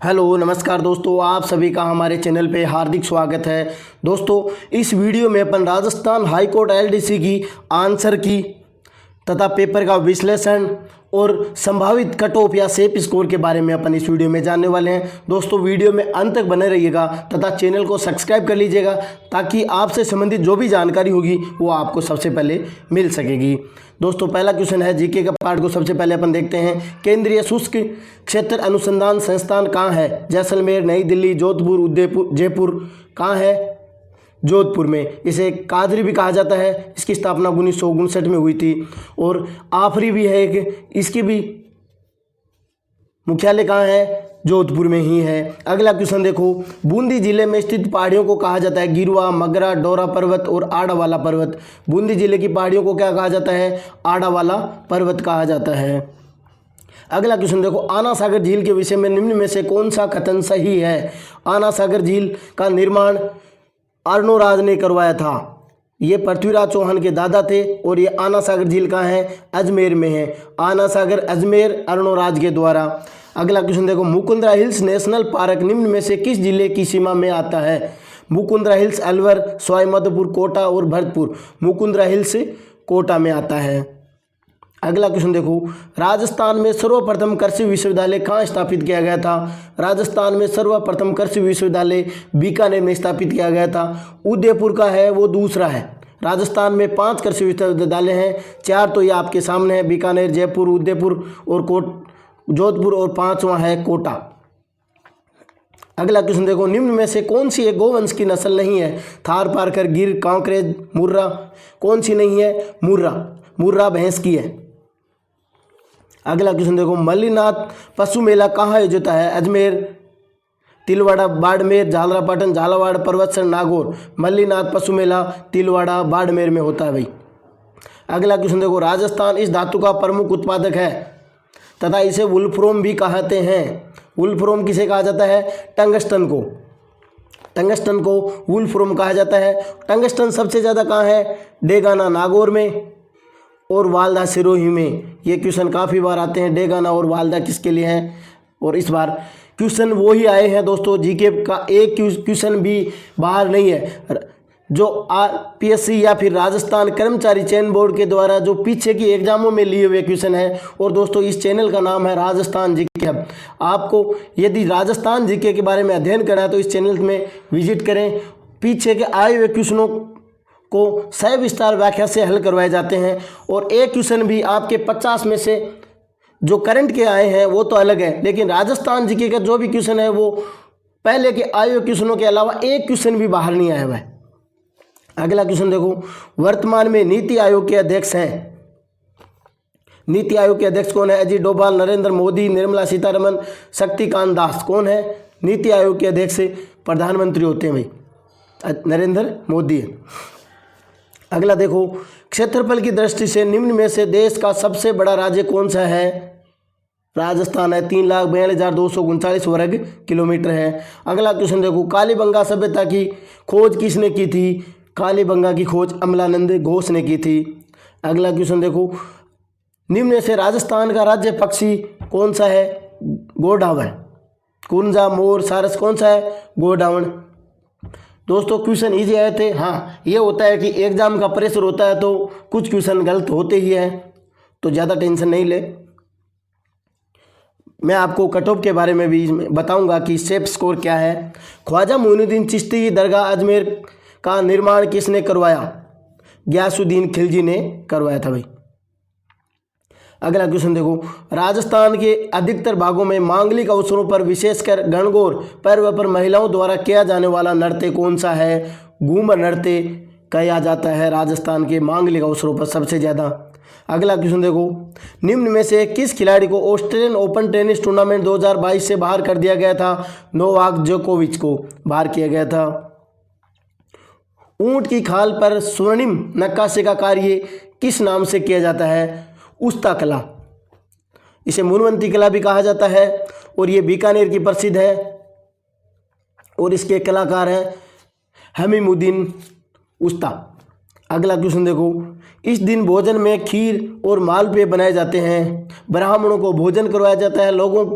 Hello नमस्कार दोस्तों, आप सभी का हमारे चैनल पे हार्दिक स्वागत है। दोस्तों, इस वीडियो में अपन राजस्थान हाई कोर्ट एलडीसी की आंसर की तथा पेपर का विश्लेषण और संभावित कट ऑफ या सेफ स्कोर के बारे में अपन इस वीडियो में जानने वाले हैं। दोस्तों, वीडियो में अंत तक बने रहिएगा तथा चैनल को सब्सक्राइब कर लीजिएगा ताकि आपसे संबंधित जो भी जानकारी होगी वो आपको सबसे पहले मिल सकेगी। दोस्तों, पहला क्वेश्चन है जीके का पार्ट को सबसे पहले अपन देखते हैं। केंद्रीय शुष्क क्षेत्र अनुसंधान संस्थान कहाँ है? जैसलमेर, नई दिल्ली, जोधपुर, उदयपुर, जयपुर। कहाँ है? जोधपुर में। इसे कादरी भी कहा जाता है। इसकी स्थापना 1959 में हुई थी। और आफरी भी है एक, इसकी भी मुख्यालय कहाँ है? जोधपुर में ही है। अगला क्वेश्चन देखो, बूंदी जिले में स्थित पहाड़ियों को कहा जाता है? गिरवा, मगरा, डोरा पर्वत और आड़ावाला पर्वत। बूंदी जिले की पहाड़ियों को क्या कहा जाता है? आड़ावाला पर्वत कहा जाता है। अगला क्वेश्चन देखो, आना सागर झील के विषय में निम्न में से कौन सा कथन सही है? आना सागर झील का निर्माण अर्णोराज ने करवाया था। ये पृथ्वीराज चौहान के दादा थे। और ये आना सागर झील कहाँ है? अजमेर में है। आना सागर अजमेर अर्णोराज के द्वारा। अगला क्वेश्चन देखो, मुकुंदरा हिल्स नेशनल पार्क निम्न में से किस जिले की सीमा में आता है? मुकुंदरा हिल्स अलवर, सवाईमाधोपुर, कोटा और भरतपुर। मुकुंदरा हिल्स कोटा में आता है। अगला क्वेश्चन देखो, राजस्थान में सर्वप्रथम कृषि विश्वविद्यालय कहाँ स्थापित किया गया था? राजस्थान में सर्वप्रथम कृषि विश्वविद्यालय बीकानेर में स्थापित किया गया था। उदयपुर का है वो दूसरा है। राजस्थान में 5 कृषि विश्वविद्यालय हैं। 4 तो ये आपके सामने है, बीकानेर, जयपुर, उदयपुर और जोधपुर, और 5वां है कोटा। अगला क्वेश्चन देखो, निम्न में से कौन सी एक गोवंश की नस्ल नहीं है? थार पारकर, गिर, कांकरेज, मुर्रा। कौन सी नहीं है? मुर्रा। मुर्रा भैंस की है। अगला क्वेश्चन देखो, मल्लीनाथ पशु मेला कहाँ आयोजित है? अजमेर, तिलवाड़ा, बाड़मेर, झालरापाटन, झालावाड़, पर्वतसर, नागौर। मल्लीनाथ पशु मेला तिलवाड़ा, बाड़मेर में होता है भाई। अगला क्वेश्चन देखो, राजस्थान इस धातु का प्रमुख उत्पादक है तथा इसे वुल्फ्रोम भी कहते हैं। वुल्फ्रोम किसे कहा जाता है? टंगस्टन को। टंगस्टन को वुल्फ्रोम कहा जाता है। टंगस्टन सबसे ज़्यादा कहाँ है? डेगाना, नागौर में और वालदा, सिरोही में। ये क्वेश्चन काफ़ी बार आते हैं, डेगाना और वालदा किसके लिए हैं। और इस बार क्वेश्चन वो ही आए हैं दोस्तों, जीके का एक क्वेश्चन भी बाहर नहीं है। जो पीएससी या फिर राजस्थान कर्मचारी चयन बोर्ड के द्वारा जो पीछे की एग्जामों में लिए हुए क्वेश्चन है। और दोस्तों, इस चैनल का नाम है राजस्थान जीके हब। आपको यदि राजस्थान जीके के बारे में अध्ययन करना है तो इस चैनल में विजिट करें। पीछे के आए हुए क्वेश्चनों को सविस्तार व्याख्या से हल करवाए जाते हैं। और एक क्वेश्चन भी आपके 50 में से जो करंट के आए हैं वो तो अलग है, लेकिन राजस्थान जीके का जो भी क्वेश्चन है वो पहले के आए हुए क्वेश्चनों के अलावा एक क्वेश्चन भी बाहर नहीं आया हुआ है। अगला क्वेश्चन देखो, वर्तमान में नीति आयोग के अध्यक्ष हैं। नीति आयोग के अध्यक्ष कौन है? अजीत डोभाल, नरेंद्र मोदी, निर्मला सीतारमन, शक्तिकांत दास। कौन है? नीति आयोग के अध्यक्ष प्रधानमंत्री होते हैं भाई, नरेंद्र मोदी है। अगला देखो, क्षेत्रफल की दृष्टि से निम्न में से देश का सबसे बड़ा राज्य कौन सा है? राजस्थान है। 3,42,239 वर्ग किलोमीटर है। अगला क्वेश्चन देखो, कालीबंगा सभ्यता की खोज किसने की थी? कालीबंगा की खोज अमलानंद घोष ने की थी। अगला क्वेश्चन देखो, निम्न में से राजस्थान का राज्य पक्षी कौन सा है? गोडावण। कुंजा, मोर, सारस कौन सा है? गोडावण। दोस्तों, क्वेश्चन इजी आए थे। हाँ, ये होता है कि एग्जाम का प्रेशर होता है तो कुछ क्वेश्चन गलत होते ही हैं, तो ज़्यादा टेंशन नहीं ले। मैं आपको कट ऑफ के बारे में भी बताऊंगा कि सेफ स्कोर क्या है। ख्वाजा मोइनुद्दीन चिश्ती की दरगाह अजमेर का निर्माण किसने करवाया? गयासुद्दीन खिलजी ने करवाया था भाई। अगला क्वेश्चन देखो, राजस्थान के अधिकतर भागों में मांगलिक अवसरों पर विशेषकर गणगौर पर्व पर महिलाओं द्वारा किया जाने वाला नृत्य कौन सा है? घूमर नृत्य किया जाता है राजस्थान के मांगलिक अवसरों पर सबसे ज़्यादा। अगला क्वेश्चन देखो, निम्न में से किस खिलाड़ी को ऑस्ट्रेलियन ओपन टेनिस टूर्नामेंट 2022 से बाहर कर दिया गया था? नोवाक जोकोविच को बाहर किया गया था। ऊंट की खाल पर स्वर्णिम नक्काशी का कार्य किस नाम से किया जाता है? उस्ता कला। इसे मुनवंती कला भी कहा जाता है। और ये बीकानेर की प्रसिद्ध है और इसके कलाकार हैं हमीमुद्दीन उस्ता। अगला क्वेश्चन देखो, इस दिन भोजन में खीर और मालपुए बनाए जाते हैं। ब्राह्मणों को भोजन करवाया जाता है। लोगों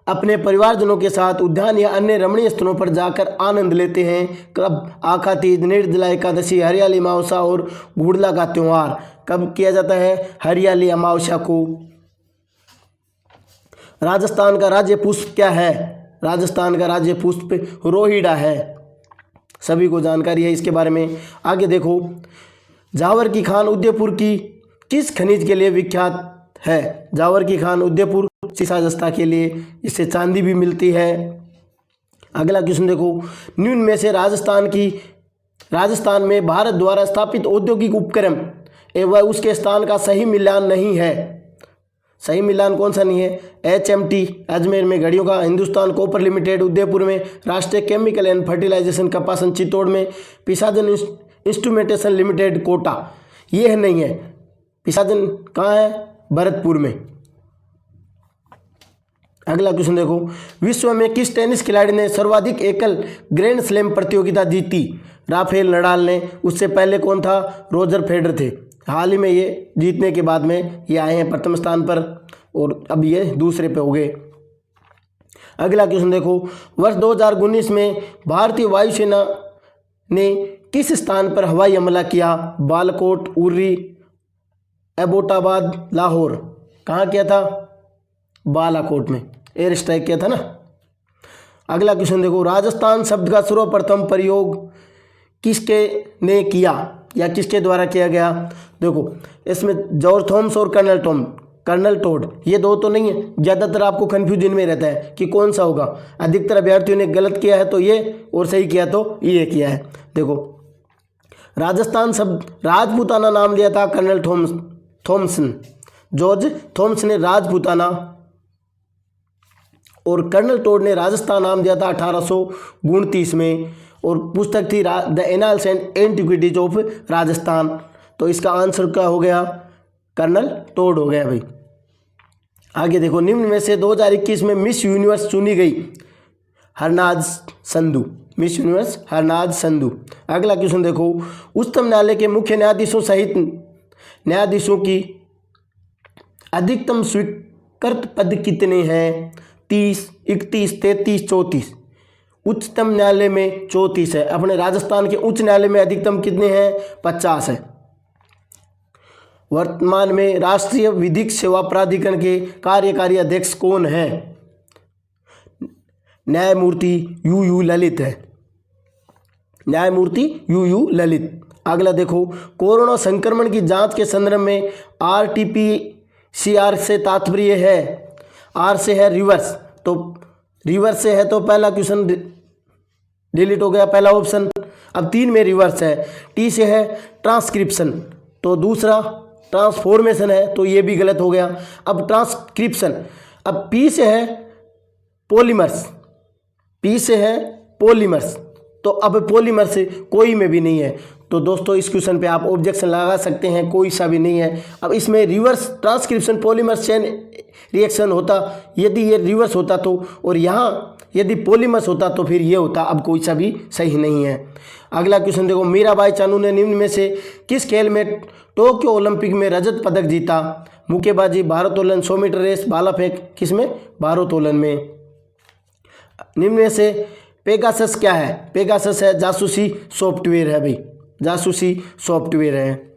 अपने परिवारजनों के साथ उद्यान या अन्य रमणीय स्थलों पर जाकर आनंद लेते हैं। कब? आखा तीज, निर्जला एकादशी, हरियाली अमावस्या और गुड़ला का त्यौहार कब किया जाता है? हरियाली अमावस्या को। राजस्थान का राज्य पुष्प क्या है? राजस्थान का राज्य पुष्प रोहिड़ा है। सभी को जानकारी है इसके बारे में। आगे देखो, जावर की खान उदयपुर की किस खनिज के लिए विख्यात है? जावर की खान उदयपुर सीसा जस्ता के लिए, इससे चांदी भी मिलती है। अगला क्वेश्चन देखो, निम्न में से राजस्थान में भारत द्वारा स्थापित औद्योगिक उपक्रम एवं उसके स्थान का सही मिलान नहीं है। सही मिलान कौन सा नहीं है? HMT अजमेर में घड़ियों का, हिंदुस्तान कॉपर लिमिटेड उदयपुर में, Rashtriya chemical and fertilization Kapasan Chittor में, पिसाजन इंस्ट्रूमेंटेशन लिमिटेड कोटा, ये है नहीं है। पिसाजन कहाँ है? भरतपुर में। अगला क्वेश्चन देखो, विश्व में किस टेनिस खिलाड़ी ने सर्वाधिक एकल ग्रैंड स्लैम प्रतियोगिता जीती? राफेल नडाल ने। उससे पहले कौन था? रोजर फेडरर थे। हाल ही में ये जीतने के बाद में ये आए हैं प्रथम स्थान पर और अब ये दूसरे पे हो गए। अगला क्वेश्चन देखो, वर्ष 2019 में भारतीय वायुसेना ने किस स्थान पर हवाई हमला किया? बालाकोट, उर्री, एबोटाबाद, लाहौर। कहाँ किया था? बालाकोट में एयर स्ट्राइक किया था ना। अगला क्वेश्चन देखो, राजस्थान शब्द का सर्वप्रथम प्रयोग किसके ने किया या किसके द्वारा किया गया? देखो इसमें जॉर्ज थॉमस और कर्नल टोड, ये दो तो नहीं है। ज़्यादातर आपको कन्फ्यूजन में रहता है कि कौन सा होगा। अधिकतर अभ्यर्थियों ने गलत किया है तो ये, और सही किया तो ये किया है। देखो, राजस्थान शब्द राजपूताना नाम दिया था कर्नल थॉमसन। जॉर्ज थॉमस ने राजपूताना और कर्नल टोड ने राजस्थान नाम दिया था 1829 में। और पुस्तक थी the annals and antiquities of Rajasthan. तो इसका आंसर क्या हो गया? कर्नल टोड हो गया भाई। आगे देखो, निम्न में से 2021 में मिस यूनिवर्स चुनी गई हरनाज संधू। Miss Universe Harnaaz Sandhu. अगला क्वेश्चन देखो, उच्चतम न्यायालय के मुख्य न्यायाधीशों सहित न्यायाधीशों की अधिकतम स्वीकृत पद कितने हैं? 30, 31, 33, 34। उच्चतम न्यायालय में 34 है। अपने राजस्थान के उच्च न्यायालय में अधिकतम कितने हैं? 50 है। वर्तमान में राष्ट्रीय विधिक सेवा प्राधिकरण के कार्यकारी अध्यक्ष कौन है? न्यायमूर्ति यू ललित है। न्यायमूर्ति यू ललित। अगला देखो, कोरोना संक्रमण की जांच के संदर्भ में RT-PCR से तात्पर्य है? R से है रिवर्स, तो रिवर्स से है तो पहला क्वेश्चन डिलीट हो गया, पहला ऑप्शन। अब 3 में रिवर्स है। T से है ट्रांसक्रिप्शन, तो दूसरा ट्रांसफॉर्मेशन है, तो ये भी गलत हो गया। अब ट्रांसक्रिप्शन। अब P से है पॉलीमर्स, P से है पॉलीमर्स, तो अब पॉलीमर से कोई में भी नहीं है। तो दोस्तों इस क्वेश्चन पे आप ऑब्जेक्शन लगा सकते हैं, कोई सा भी नहीं है। अब इसमें reverse transcription polymer chain reaction होता, यदि ये रिवर्स होता तो, और यहाँ यदि पॉलीमर्स होता तो फिर ये होता। अब कोई सा भी सही नहीं है। अगला क्वेश्चन देखो, मीराबाई चानू ने निम्न में से किस खेल में टोक्यो ओलंपिक में रजत पदक जीता? मुक्केबाजी, भारोत्तोलन, 100 मीटर रेस, भाला फेंक। किसमें? भारोत्तोलन में। निम्न में से पेगासस क्या है? पेगासस है जासूसी सॉफ्टवेयर है भाई, जासूसी सॉफ्टवेयर है।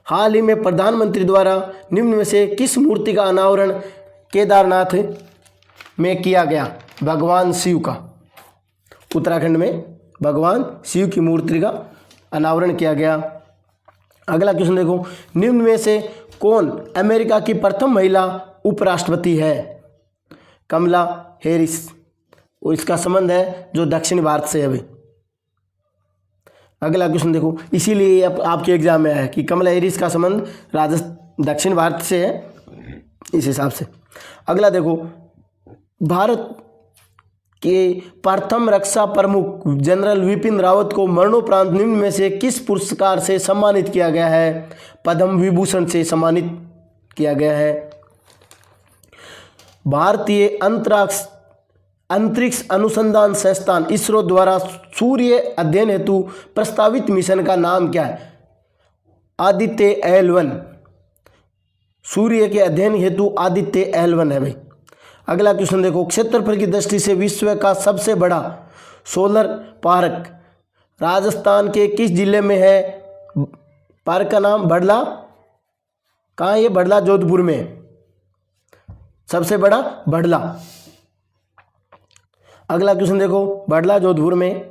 हाल ही में प्रधानमंत्री द्वारा निम्न में से किस मूर्ति का अनावरण केदारनाथ में किया गया? भगवान शिव का। उत्तराखंड में भगवान शिव की मूर्ति का अनावरण किया गया। अगला क्वेश्चन देखो, निम्न में से कौन अमेरिका की प्रथम महिला उपराष्ट्रपति है? कमला हैरिस, और इसका संबंध है जो दक्षिण भारत से है भाई। अगला क्वेश्चन देखो, इसीलिए आपके एग्जाम में आया कि कमला हैरिस का संबंध दक्षिण भारत से है, इस हिसाब से। अगला देखो, भारत के प्रथम रक्षा प्रमुख जनरल विपिन रावत को मरणोपरांत निम्न में से किस पुरस्कार से सम्मानित किया गया है? पद्म विभूषण से सम्मानित किया गया है। भारतीय अंतरिक्ष अनुसंधान संस्थान इसरो द्वारा सूर्य अध्ययन हेतु प्रस्तावित मिशन का नाम क्या है? आदित्य L1। सूर्य के अध्ययन हेतु आदित्य L1 है भाई। अगला क्वेश्चन देखो, क्षेत्रफल की दृष्टि से विश्व का सबसे बड़ा सोलर पार्क राजस्थान के किस जिले में है? पार्क का नाम बड़ला, कहाँ है ये? बड़ला जोधपुर में, सबसे बड़ा बड़ला। अगला क्वेश्चन देखो, बड़ला जोधपुर में।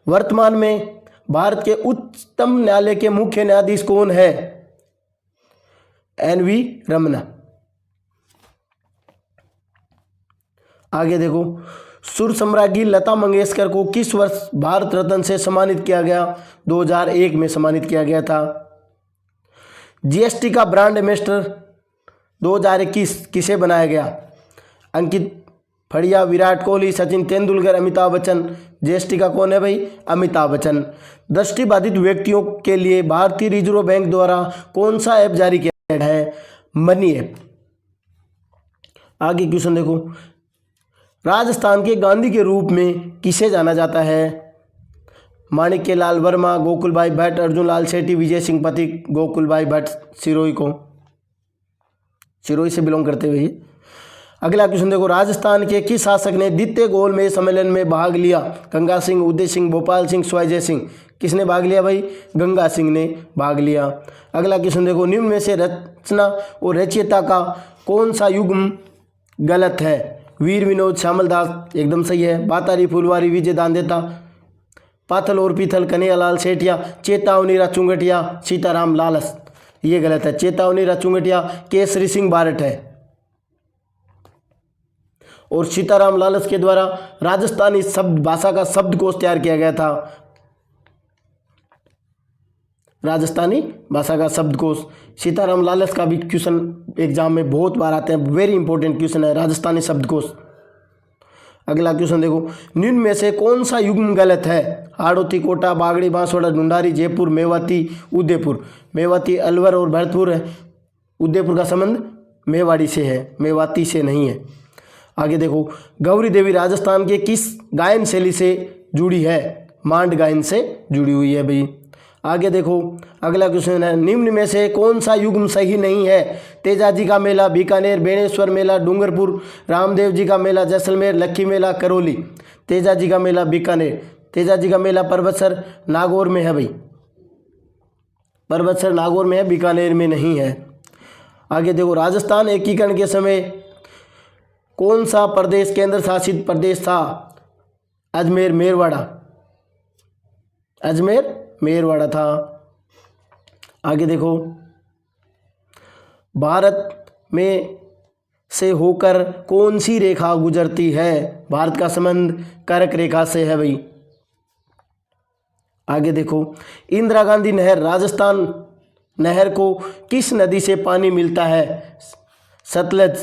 वर्तमान में भारत के उच्चतम न्यायालय के मुख्य न्यायाधीश कौन है? एन.वी. रमन्ना। आगे देखो, सुर सम्राज्ञी लता मंगेशकर को किस वर्ष भारत रत्न से सम्मानित किया गया? 2001 में सम्मानित किया गया था। जीएसटी का ब्रांड एम्बेसडर 2021 किसे बनाया गया? अंकित फड़िया, विराट कोहली, सचिन तेंदुलकर, अमिताभ बच्चन। जीएसटी का कौन है भाई? अमिताभ बच्चन। दृष्टिबाधित व्यक्तियों के लिए भारतीय रिजर्व बैंक द्वारा कौन सा ऐप जारी किया गया है? Money app. आगे क्वेश्चन देखो, राजस्थान के गांधी के रूप में किसे जाना जाता है? माणिक्य लाल वर्मा, गोकुल भाई भट्ट, अर्जुन लाल सेठी, विजय सिंह पथिक। गोकुल भाई भट्ट सिरोही को, सिरोही से बिलोंग करते हुए। अगला क्वेश्चन देखो, राजस्थान के किस शासक ने द्वितीय गोलमेज सम्मेलन में भाग लिया? गंगा सिंह, उदय सिंह, भोपाल सिंह, स्वजय सिंह। किसने भाग लिया भाई? गंगा सिंह ने भाग लिया। अगला क्वेश्चन देखो, निम्न में से रचना और रचयिता का कौन सा युग्म गलत है? वीर विनोद, श्यामल दास एकदम सही है। बातारी फुलवारी, विजय दांदेता, पाथल और पीथल, कन्हैयालाल सेठिया, चेतावनी चुंगटिया, सीताराम लालस। ये गलत है। चेतावनी चुंगटिया केसरी सिंह बारट है और सीताराम लालस के द्वारा राजस्थानी शब्द भाषा का शब्दकोश तैयार किया गया था। राजस्थानी भाषा का शब्दकोश। सीताराम लालस का भी क्वेश्चन एग्जाम में बहुत बार आते हैं, वेरी इंपॉर्टेंट क्वेश्चन है राजस्थानी शब्दकोश। अगला क्वेश्चन देखो, निम्न में से कौन सा युग्म गलत है? हाड़ौती, कोटा, बागड़ी, बांसवाड़ा, ढूंढारी, जयपुर, मेवाती, उदयपुर। मेवाती अलवर और भरतपुर है। उदयपुर का संबंध मेवाड़ी से है, मेवाती से नहीं है। आगे देखो, गौरी देवी राजस्थान के किस गायन शैली से जुड़ी है? मांड गायन से जुड़ी हुई है भाई। आगे देखो, अगला क्वेश्चन है, निम्न में से कौन सा युग्म सही नहीं है? तेजाजी का मेला बीकानेर, बेणेश्वर मेला डूंगरपुर, रामदेव जी का मेला जैसलमेर, लक्खी मेला करौली। तेजाजी का मेला बीकानेर, तेजाजी का मेला पर्वतसर नागौर में है भाई, पर्वतसर नागौर में है, बीकानेर में नहीं है। आगे देखो, राजस्थान एकीकरण के समय कौन सा प्रदेश केंद्र शासित प्रदेश था? अजमेर मेरवाड़ा, अजमेर मेरवाड़ा था। आगे देखो, भारत में से होकर कौन सी रेखा गुजरती है? भारत का संबंध कर्क रेखा से है भाई। आगे देखो, इंदिरा गांधी नहर राजस्थान नहर को किस नदी से पानी मिलता है? सतलज,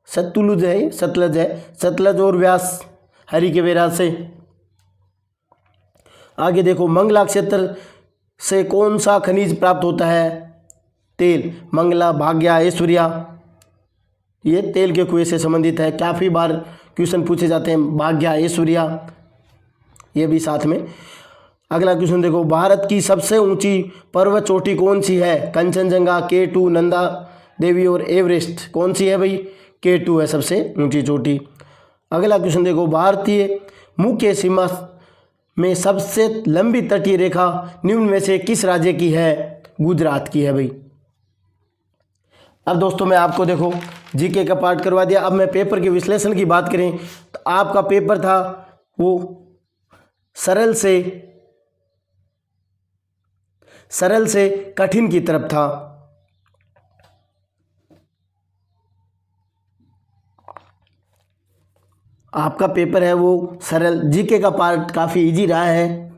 सतलुज है, सतलज है, सतलज और व्यास हरि के बैराज से। आगे देखो, मंगला क्षेत्र से कौन सा खनिज प्राप्त होता है? तेल। मंगला, भाग्या, ऐश्वर्या, ये तेल के कुएं से संबंधित है। काफ़ी बार क्वेश्चन पूछे जाते हैं, भाग्या, ऐश्वर्या, ये भी साथ में। अगला क्वेश्चन देखो, भारत की सबसे ऊंची पर्वत चोटी कौन सी है? कंचनजंगा, K2, नंदा देवी और एवरेस्ट। कौन सी है भाई? K2 है सबसे ऊंची चोटी। अगला क्वेश्चन देखो, भारतीय मुख्य सीमा में सबसे लंबी तटीय रेखा निम्न में से किस राज्य की है? गुजरात की है भाई। अब दोस्तों मैं आपको देखो जीके का पार्ट करवा दिया। अब मैं पेपर के विश्लेषण की बात करें तो आपका पेपर था वो सरल से कठिन की तरफ था। आपका पेपर है वो सरल, जीके का पार्ट काफ़ी इजी रहा है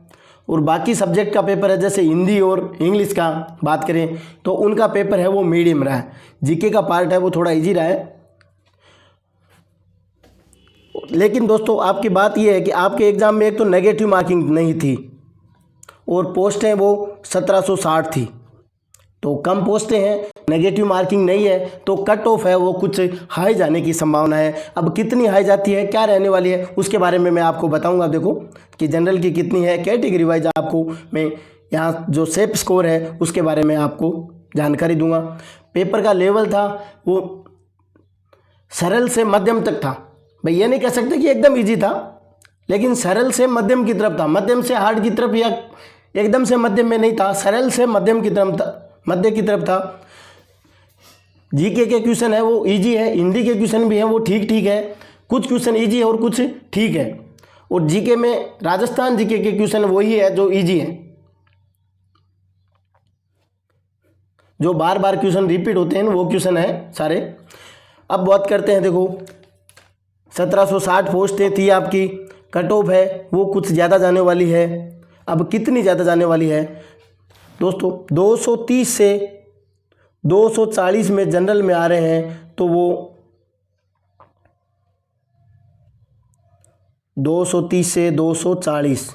और बाकी सब्जेक्ट का पेपर है जैसे हिंदी और इंग्लिश का बात करें तो उनका पेपर है वो मीडियम रहा है। जीके का पार्ट है वो थोड़ा इजी रहा है। लेकिन दोस्तों आपकी बात ये है कि आपके एग्ज़ाम में एक तो नेगेटिव मार्किंग नहीं थी और पोस्टें वो 1760 थी, तो कम पोस्टें हैं, नेगेटिव मार्किंग नहीं है, तो कट ऑफ है वो कुछ हाई जाने की संभावना है। अब कितनी हाई जाती है, क्या रहने वाली है, उसके बारे में मैं आपको बताऊंगा। देखो कि जनरल की कितनी है, कैटेगरी वाइज आपको मैं यहाँ जो सेफ स्कोर है उसके बारे में आपको जानकारी दूंगा। पेपर का लेवल था वो सरल से मध्यम तक था। भाई ये नहीं कह सकते कि एकदम इजी था, लेकिन सरल से मध्यम की तरफ था, मध्यम से हार्ड की तरफ या एकदम से मध्यम में नहीं था, सरल से मध्यम की तरफ था, मध्य की तरफ था। जीके के क्वेश्चन है वो इजी है, हिंदी के क्वेश्चन भी है वो ठीक ठीक है, कुछ क्वेश्चन इजी है और कुछ ठीक है। और जीके में राजस्थान जीके के क्वेश्चन वही है जो इजी है, जो बार बार क्वेश्चन रिपीट होते हैं वो क्वेश्चन है सारे। अब बात करते हैं, देखो 1760 पोस्टें थी आपकी, कट ऑफ है वो कुछ ज़्यादा जाने वाली है। अब कितनी ज़्यादा जाने वाली है दोस्तों, 230 से 240 में जनरल में आ रहे हैं, तो वो 230 से 240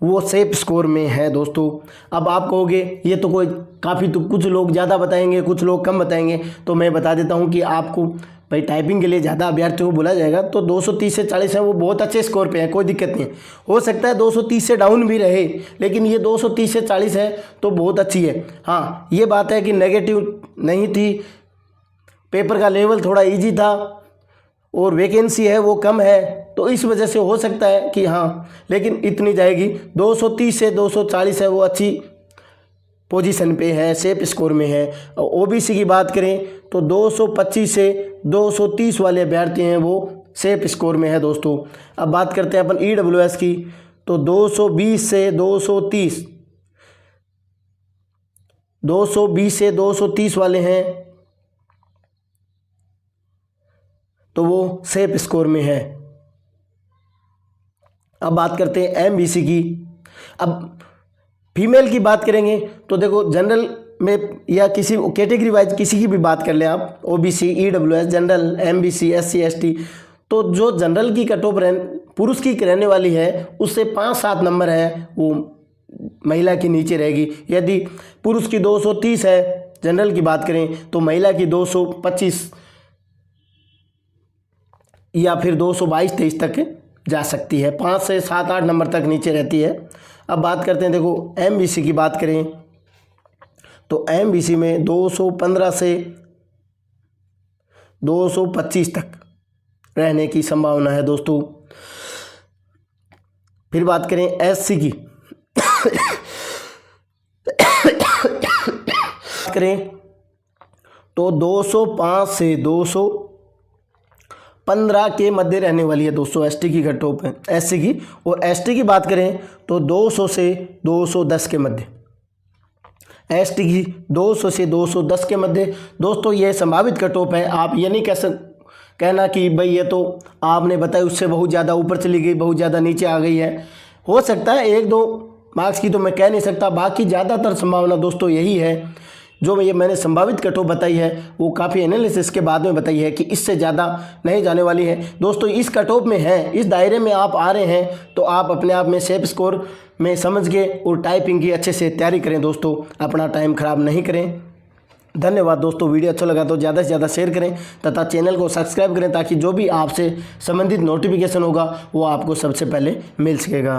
वो सेफ स्कोर में है दोस्तों। अब आप कहोगे ये तो कोई काफ़ी, तो कुछ लोग ज़्यादा बताएंगे कुछ लोग कम बताएंगे, तो मैं बता देता हूँ कि आपको भाई टाइपिंग के लिए ज़्यादा अभ्यर्थियों को बोला जाएगा, तो 230 से 40 है वो बहुत अच्छे स्कोर पे है, कोई दिक्कत नहीं है। हो सकता है 230 से डाउन भी रहे, लेकिन ये 230 से 40 है तो बहुत अच्छी है। हाँ ये बात है कि नेगेटिव नहीं थी, पेपर का लेवल थोड़ा ईजी था और वैकेंसी है वो कम है, तो इस वजह से हो सकता है कि हाँ, लेकिन इतनी जाएगी। 230 से 240 है वो अच्छी पोजीशन पे है, सेफ स्कोर में है। और ओबीसी की बात करें तो 225 से 230 वाले अभ्यर्थी हैं वो सेफ स्कोर में है दोस्तों। अब बात करते हैं अपन ईडब्ल्यूएस की, तो 220 से 230, 220 से 230 वाले हैं तो वो सेफ स्कोर में है। अब बात करते हैं एमबीसी की। अब फीमेल की बात करेंगे तो देखो जनरल में या किसी कैटेगरी वाइज किसी की भी बात कर लें आप, OBC, EWS, general, MBC, SC, ST, तो जो जनरल की कट ऑफ पुरुष की रहने वाली है उससे 5-7 नंबर है वो महिला की नीचे रहेगी। यदि पुरुष की 230 है जनरल की बात करें, तो महिला की 225 या फिर 222-23 तक जा सकती है, 5 से 7-8 नंबर तक नीचे रहती है। अब बात करते हैं, देखो एमबीसी की बात करें तो एमबीसी में 215 से 225 तक रहने की संभावना है दोस्तों। फिर बात करें एससी की करें तो 205 से 215 के मध्य रहने वाली है दोस्तों एसटी की कट ऑफ है, एससी की। और एसटी की बात करें तो 200 से 210 के मध्य, एसटी की 200 से 210 के मध्य दोस्तों ये संभावित कट ऑफ है। आप ये नहीं कहना कि भाई ये तो आपने बताया उससे बहुत ज़्यादा ऊपर चली गई, बहुत ज़्यादा नीचे आ गई है। हो सकता है 1-2 मार्क्स की तो मैं कह नहीं सकता, बाकी ज़्यादातर संभावना दोस्तों यही है। जो मैंने संभावित कट ऑफ बताई है वो काफ़ी एनालिसिस के बाद में बताई है कि इससे ज़्यादा नहीं जाने वाली है दोस्तों। इस कट ऑफ में है, इस दायरे में आप आ रहे हैं तो आप अपने आप में सेफ स्कोर में समझ के और टाइपिंग की अच्छे से तैयारी करें दोस्तों, अपना टाइम ख़राब नहीं करें। धन्यवाद दोस्तों। वीडियो अच्छा लगा तो ज़्यादा से ज़्यादा शेयर करें तथा चैनल को सब्सक्राइब करें ताकि जो भी आपसे संबंधित नोटिफिकेशन होगा वो आपको सबसे पहले मिल सकेगा।